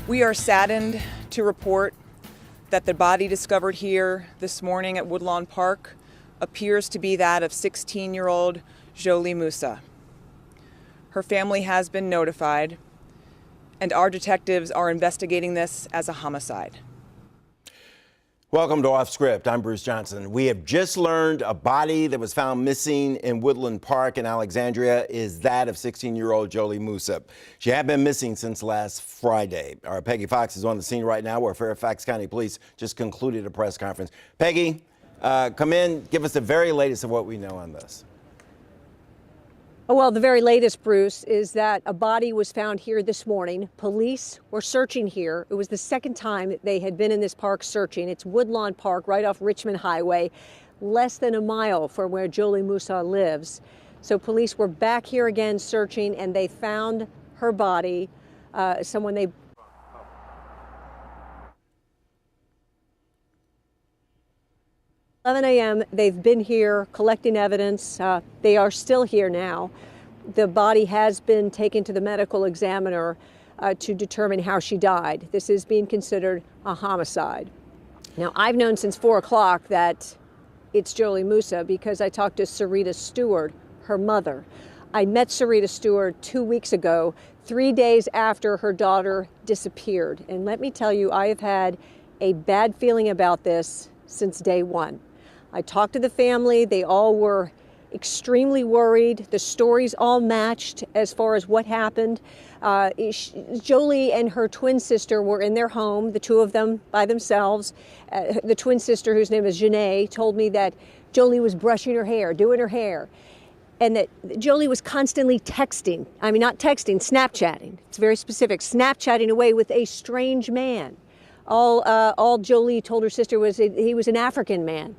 We are saddened to report that the body discovered here this morning at Woodlawn Park appears to be that of 16-year-old Jholie Moussa. Her family has been notified, and our detectives are investigating this as a homicide. Welcome to Off Script. I'm Bruce Johnson. We have just learned a body that was found missing in Woodland Park in Alexandria is that of 16-year-old Jholie Moussa. She had been missing since last Friday. Our Peggy Fox is on the scene right now where Fairfax County Police just concluded a press conference. Peggy, come in, give us the very latest of what we know on this. Well, the very latest, Bruce, is that a body was found here this morning. Police were searching here. It was the second time that they had been in this park searching. It's Woodlawn Park, right off Richmond Highway, less than a mile from where Jholie Moussa lives. So police were back here again searching, and they found her body. 11 a.m. They've been here collecting evidence. They are still here now. The body has been taken to the medical examiner to determine how she died. This is being considered a homicide. Now, I've known since 4 o'clock that it's Jholie Moussa because I talked to Sarita Stewart, her mother. I met Sarita Stewart 2 weeks ago, 3 days after her daughter disappeared. And let me tell you, I have had a bad feeling about this since day one. I talked to the family. They all were extremely worried. The stories all matched as far as what happened. Jholie and her twin sister were in their home, the two of them by themselves. The twin sister, whose name is Jholie, told me that Jholie was brushing her hair, doing her hair, and that Jholie was constantly texting. I mean, not texting, Snapchatting. It's very specific, Snapchatting away with a strange man. All Jholie told her sister was he was an African man.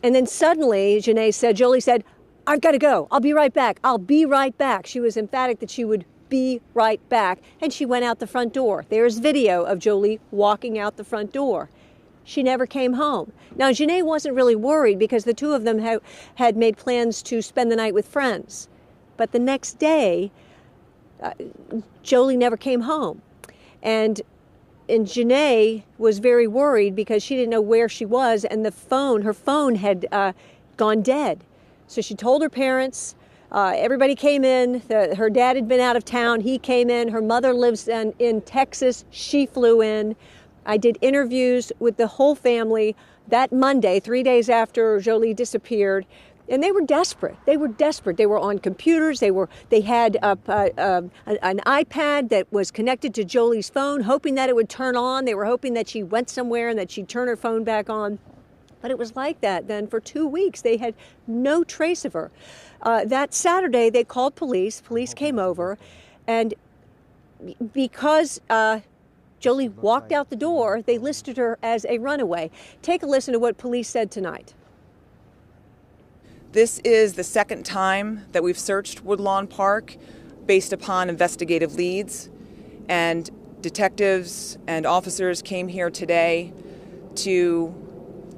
And then suddenly, Jholie said, I've got to go. I'll be right back. I'll be right back. She was emphatic that she would be right back. And she went out the front door. There's video of Jholie walking out the front door. She never came home. Now, Jholie wasn't really worried because the two of them had made plans to spend the night with friends. But the next day, Jholie never came home. And Jholie was very worried because she didn't know where she was, and her phone had gone dead. So she told her parents. Everybody came in. Her dad had been out of town. He came in. Her mother lives in Texas. She flew in. I did interviews with the whole family that Monday, 3 days after Jholie disappeared. And they were desperate. They were desperate. They were on computers. They had an iPad that was connected to Jolie's phone, hoping that it would turn on. They were hoping that she went somewhere and that she'd turn her phone back on. But it was like that then for 2 weeks. They had no trace of her. That Saturday, they called police. Police came over. And because Jholie walked out the door, they listed her as a runaway. Take a listen to what police said tonight. This is the second time that we've searched Woodlawn Park based upon investigative leads, and detectives and officers came here today to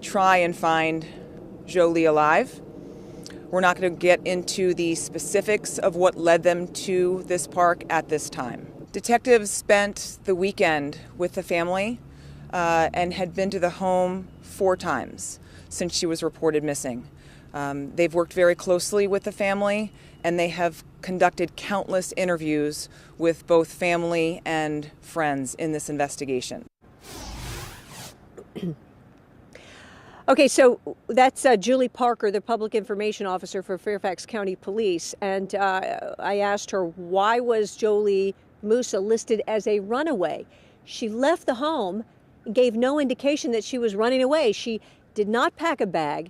try and find Jholie alive. We're not going to get into the specifics of what led them to this park at this time. Detectives spent the weekend with the family and had been to the home 4 times since she was reported missing. They've worked very closely with the family, and they have conducted countless interviews with both family and friends in this investigation. Okay, so that's Julie Parker, the public information officer for Fairfax County Police. And I asked her, why was Jholie Moussa listed as a runaway? She left the home, gave no indication that she was running away. She did not pack a bag.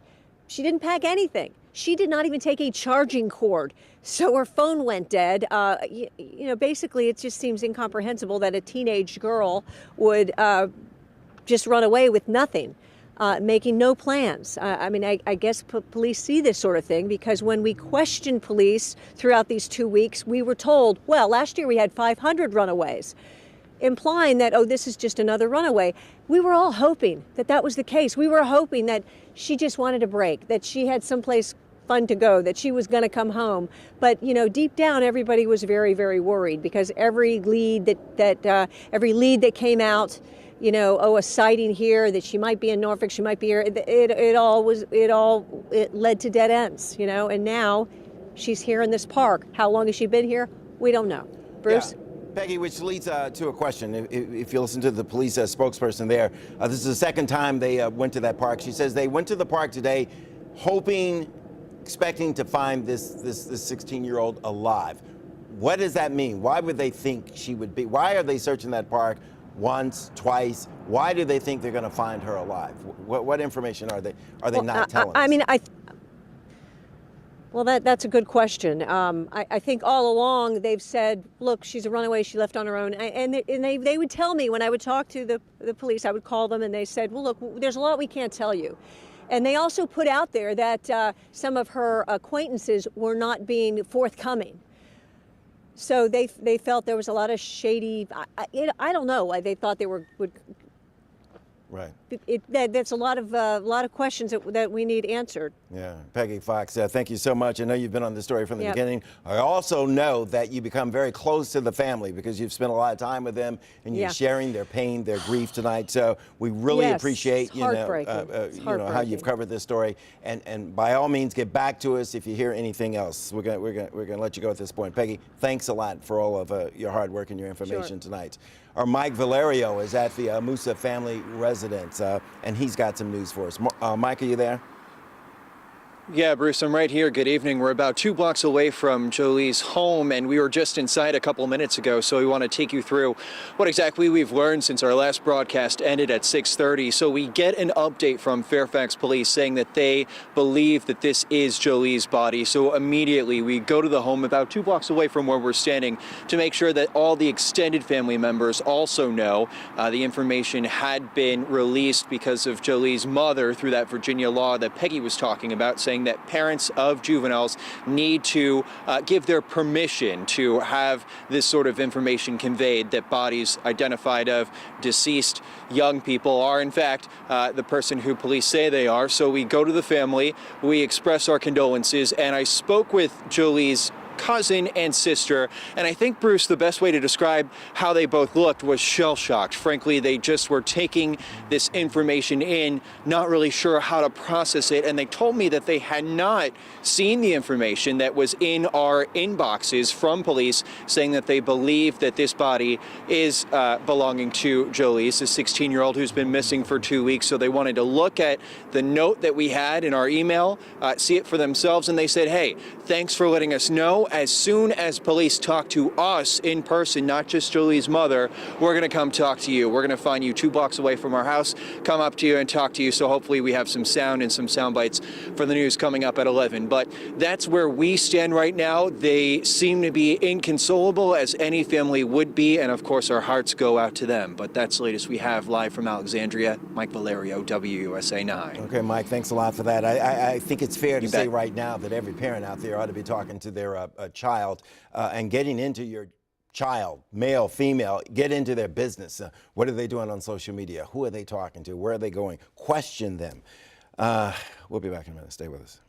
She didn't pack anything. She did not even take a charging cord. So her phone went dead. Basically, it just seems incomprehensible that a teenage girl would just run away with nothing, making no plans. I guess police see this sort of thing because when we questioned police throughout these 2 weeks, we were told, well, last year we had 500 runaways, implying that, this is just another runaway. We were all hoping that that was the case. We were hoping that she just wanted a break, that she had someplace fun to go, that she was going to come home. But, you know, deep down, everybody was very, very worried because every lead that came out, you know, a sighting here, that she might be in Norfolk, she might be here. It led to dead ends, you know, and now she's here in this park. How long has she been here? We don't know. Bruce? Yeah. Peggy, which leads to a question. If you listen to the police spokesperson there, this is the second time they went to that park. She says they went to the park today expecting to find this 16-year-old alive. What does that mean? Why would they think she would be? Why are they searching that park once, twice? Why do they think they're going to find her alive? What information are they not telling us? I mean, well, that's a good question. I think all along they've said, look, she's a runaway, she left on her own. And they would tell me when I would talk to the police, I would call them and they said, well, look, there's a lot we can't tell you. And they also put out there that some of her acquaintances were not being forthcoming. So they felt there was a lot of shady, I don't know why they thought they would. Right. That's a lot of questions that we need answered. Yeah, Peggy Fox, thank you so much. I know you've been on this story from the beginning. I also know that you become very close to the family because you've spent a lot of time with them and you're sharing their pain, their grief tonight. So we really appreciate how you've covered this story. And by all means, get back to us if you hear anything else. We're gonna let you go at this point. Peggy, thanks a lot for all of your hard work and your information tonight. Our Mike Valerio is at the Moussa family residence, and he's got some news for us. Mike, are you there? Yeah, Bruce, I'm right here. Good evening. We're about 2 blocks away from Jholie's home, and we were just inside a couple minutes ago, so we want to take you through what exactly we've learned since our last broadcast ended at 6:30. So we get an update from Fairfax police saying that they believe that this is Jholie's body. So immediately we go to the home about 2 blocks away from where we're standing to make sure that all the extended family members also know. The information had been released because of Jholie's mother through that Virginia law that Peggy was talking about, saying that parents of juveniles need to give their permission to have this sort of information conveyed, that bodies identified of deceased young people are in fact the person who police say they are. So we go to the family, we express our condolences, and I spoke with Jholie's cousin and sister, and I think, Bruce, the best way to describe how they both looked was shell-shocked. Frankly, they just were taking this information in, not really sure how to process it, and they told me that they had not seen the information that was in our inboxes from police saying that they believe that this body is belonging to Jholie. It's a 16-year-old who's been missing for 2 weeks, so they wanted to look at the note that we had in our email, see it for themselves, and they said, hey, thanks for letting us know. As soon as police talk to us in person, not just Jholie's mother, we're going to come talk to you. We're going to find you 2 blocks away from our house, come up to you and talk to you. So hopefully we have some sound and some sound bites for the news coming up at 11. But that's where we stand right now. They seem to be inconsolable, as any family would be. And of course, our hearts go out to them. But that's the latest we have live from Alexandria. Mike Valerio, WUSA 9. Okay, Mike, thanks a lot for that. I think it's fair to say right now that every parent out there ought to be talking to their child and getting into your child, male, female, get into their business. What are they doing on social media? Who are they talking to? Where are they going? Question them. We'll be back in a minute. Stay with us.